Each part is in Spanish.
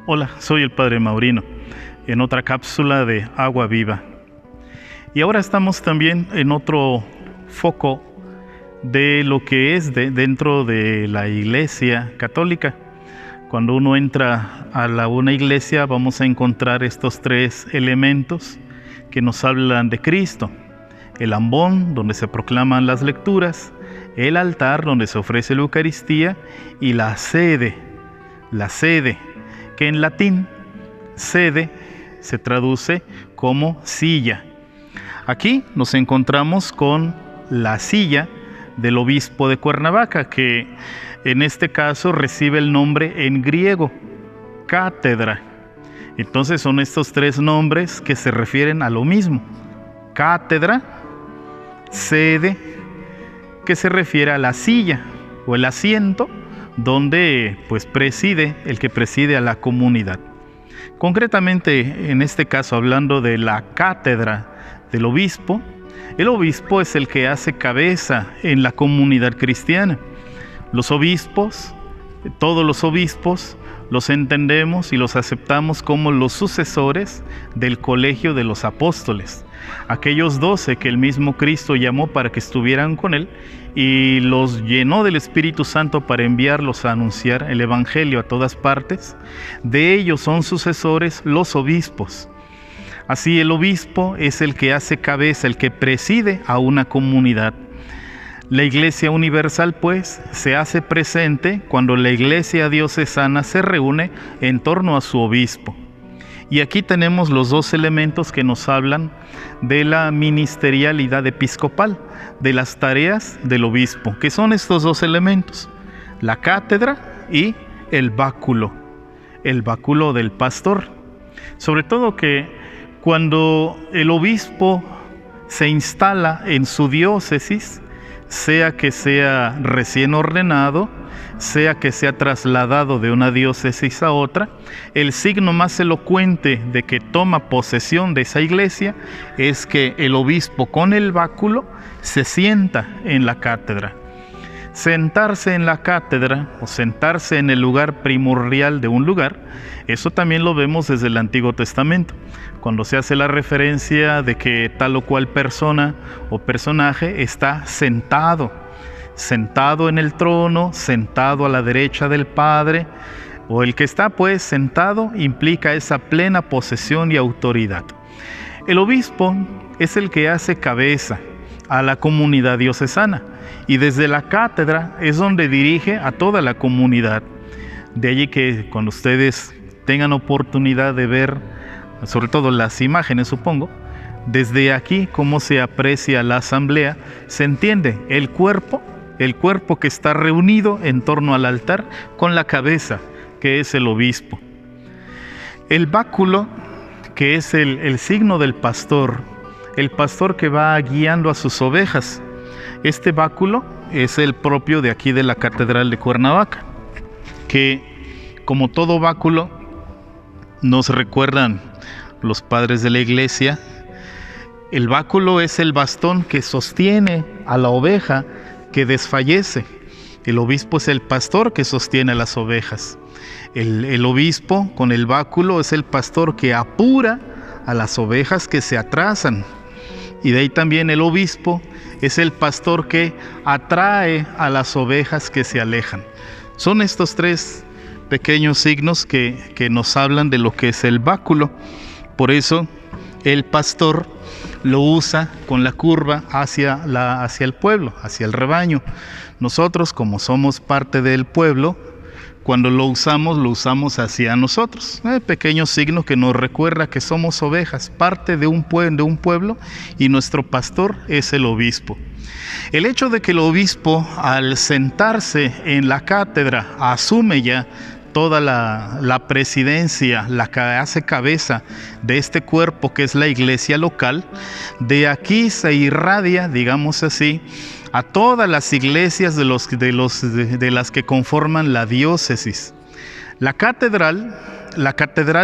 Hola, soy el Padre Maurino, en otra cápsula de Agua Viva. Y ahora estamos también en otro foco de lo que es dentro de la Iglesia Católica. Cuando uno entra a una iglesia vamos a encontrar estos tres elementos que nos hablan de Cristo. El ambón, donde se proclaman las lecturas, el altar, donde se ofrece la Eucaristía, y la sede, que en latín, sede, se traduce como silla. Aquí nos encontramos con la silla del obispo de Cuernavaca, que en este caso recibe el nombre en griego, cátedra. Entonces son estos tres nombres que se refieren a lo mismo. Cátedra, sede, que se refiere a la silla o el asiento donde preside el que preside a la comunidad. Concretamente, en este caso, hablando de la cátedra del obispo, el obispo es el que hace cabeza en la comunidad cristiana. Los obispos, todos los obispos, los entendemos y los aceptamos como los sucesores del colegio de los apóstoles. Aquellos 12 que el mismo Cristo llamó para que estuvieran con él y los llenó del Espíritu Santo para enviarlos a anunciar el Evangelio a todas partes, de ellos son sucesores los obispos. Así el obispo es el que hace cabeza, el que preside a una comunidad. La Iglesia Universal, se hace presente cuando la Iglesia diocesana se reúne en torno a su obispo. Y aquí tenemos los dos elementos que nos hablan de la ministerialidad episcopal, de las tareas del obispo, que son estos dos elementos, la cátedra y el báculo del pastor. Sobre todo que cuando el obispo se instala en su diócesis, sea que sea recién ordenado, sea que sea trasladado de una diócesis a otra, el signo más elocuente de que toma posesión de esa iglesia es que el obispo con el báculo se sienta en la cátedra. Sentarse en la cátedra o sentarse en el lugar primordial de un lugar, eso también lo vemos desde el Antiguo Testamento, cuando se hace la referencia de que tal o cual persona o personaje está sentado en el trono, sentado a la derecha del Padre, o el que está sentado implica esa plena posesión y autoridad. El obispo es el que hace cabeza a la comunidad diocesana y desde la cátedra es donde dirige a toda la comunidad. De allí que cuando ustedes tengan oportunidad de ver, sobre todo las imágenes supongo, desde aquí cómo se aprecia la asamblea, se entiende el cuerpo que está reunido en torno al altar con la cabeza, que es el obispo. El báculo, que es el signo del pastor, el pastor que va guiando a sus ovejas. Este báculo es el propio de aquí de la Catedral de Cuernavaca, que como todo báculo nos recuerdan los padres de la iglesia, el báculo es el bastón que sostiene a la oveja que desfallece. El obispo es el pastor que sostiene a las ovejas. El obispo con el báculo es el pastor que apura a las ovejas que se atrasan. Y de ahí también el obispo es el pastor que atrae a las ovejas que se alejan. Son estos tres pequeños signos que nos hablan de lo que es el báculo. Por eso el pastor lo usa con la curva hacia el pueblo, hacia el rebaño. Nosotros, como somos parte del pueblo, cuando lo usamos hacia nosotros. Pequeño signo que nos recuerda que somos ovejas, parte de un pueblo, y nuestro pastor es el obispo. El hecho de que el obispo, al sentarse en la cátedra, asume ya toda la presidencia, la que hace cabeza de este cuerpo que es la iglesia local, de aquí se irradia, digamos así, a todas las iglesias de las que conforman la diócesis. La catedral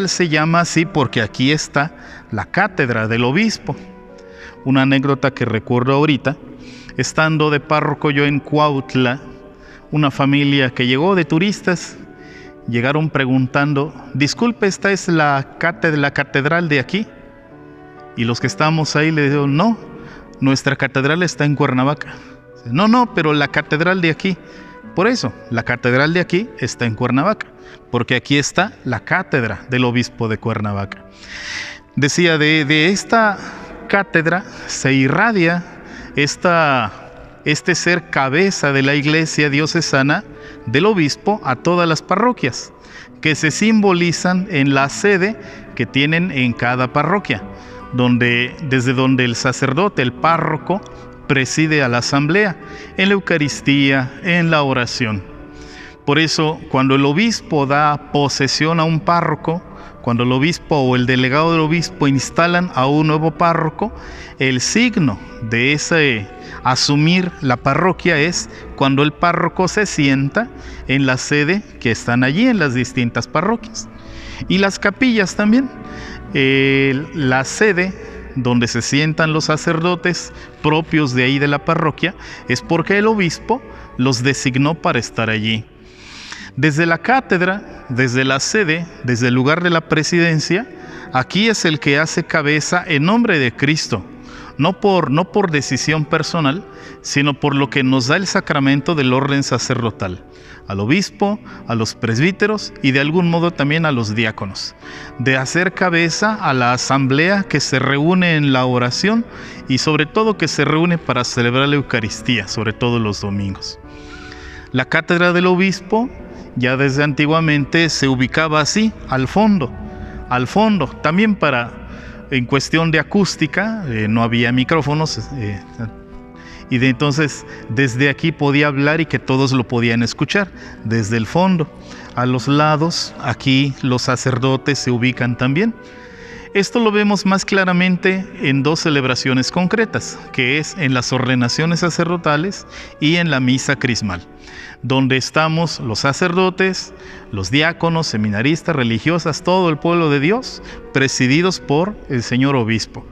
se llama así porque aquí está la cátedra del obispo. Una anécdota que recuerdo ahorita, estando de párroco yo en Cuautla, una familia que llegó de turistas, llegaron preguntando: disculpe, ¿esta es la catedral de aquí? Y los que estábamos ahí le dijeron: no, nuestra catedral está en Cuernavaca. No, pero la catedral de aquí. Por eso, la catedral de aquí está en Cuernavaca, porque aquí está la cátedra del obispo de Cuernavaca. Decía, de esta cátedra se irradia este ser cabeza de la iglesia diocesana del obispo a todas las parroquias, que se simbolizan en la sede que tienen en cada parroquia, desde donde el sacerdote, el párroco, preside a la asamblea, en la Eucaristía, en la oración. Por eso, cuando el obispo da posesión a un párroco, cuando el obispo o el delegado del obispo instalan a un nuevo párroco, el signo de ese asumir la parroquia es cuando el párroco se sienta en la sede que están allí en las distintas parroquias. Y las capillas también, la sede donde se sientan los sacerdotes propios de ahí de la parroquia, es porque el obispo los designó para estar allí. Desde la cátedra, desde la sede, desde el lugar de la presidencia, aquí es el que hace cabeza en nombre de Cristo, no por decisión personal, sino por lo que nos da el sacramento del orden sacerdotal, al obispo, a los presbíteros y de algún modo también a los diáconos, de hacer cabeza a la asamblea que se reúne en la oración y sobre todo que se reúne para celebrar la Eucaristía, sobre todo los domingos. La cátedra del obispo ya desde antiguamente se ubicaba así, al fondo, también en cuestión de acústica, no había micrófonos, y entonces desde aquí podía hablar y que todos lo podían escuchar, desde el fondo. A los lados, aquí los sacerdotes se ubican también. Esto lo vemos más claramente en dos celebraciones concretas, que es en las ordenaciones sacerdotales y en la misa crismal, donde estamos los sacerdotes, los diáconos, seminaristas, religiosas, todo el pueblo de Dios, presididos por el señor obispo,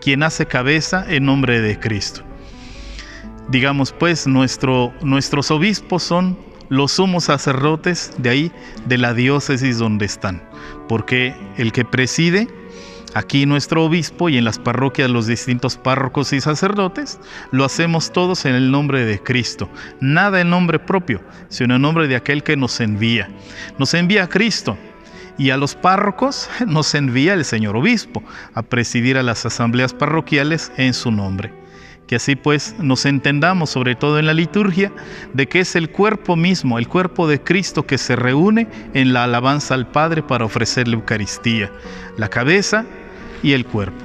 quien hace cabeza en nombre de Cristo. Digamos pues, nuestros obispos son los sumos sacerdotes de ahí, de la diócesis donde están, porque el que preside aquí nuestro obispo y en las parroquias los distintos párrocos y sacerdotes, lo hacemos todos en el nombre de Cristo. Nada en nombre propio, sino en nombre de aquel que nos envía. Nos envía a Cristo y a los párrocos nos envía el señor obispo a presidir a las asambleas parroquiales en su nombre. Que así pues nos entendamos, sobre todo en la liturgia, de que es el cuerpo mismo, el cuerpo de Cristo que se reúne en la alabanza al Padre para ofrecer la Eucaristía, la cabeza y el cuerpo.